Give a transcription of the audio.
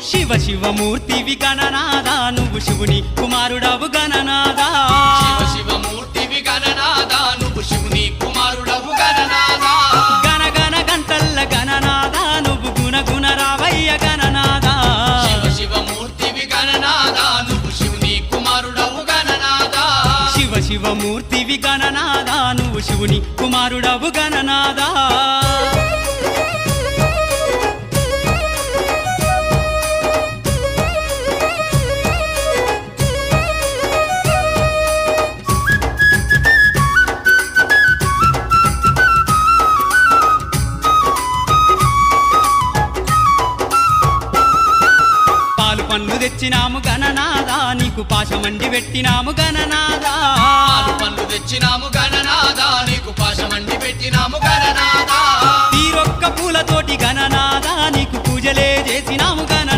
శివ శివమూర్తివి గణనాదా నువ్వు శివుని కుమారుడవు గణనాదా శివ శివమూర్తివి గణనాదా నువ్వు శివుని కుమారుడవు గణనాదా గణ గణ గంటల్ల గణనాదా నువ్వు గుణ గుణ రావయ్య గణనాదా శివ శివమూర్తివి గణనాదా నువ్వు శివుని కుమారుడవు గణనాదా శివ శివమూర్తివి గణనాదా నువ్వు శివుని కుమారుడవు గణనాదా పండ్లు తెచ్చినాము గణనాదా నీకు పాశమండి పెట్టినాము గణనాదా పాలు పండ్లు తెచ్చినాము గణనాదా నీకు పాశమండి పెట్టినాము గణనాదా తీరొక్క పూలతోటి గణనాదా నీకు పూజలే చేసినాము గణనాదా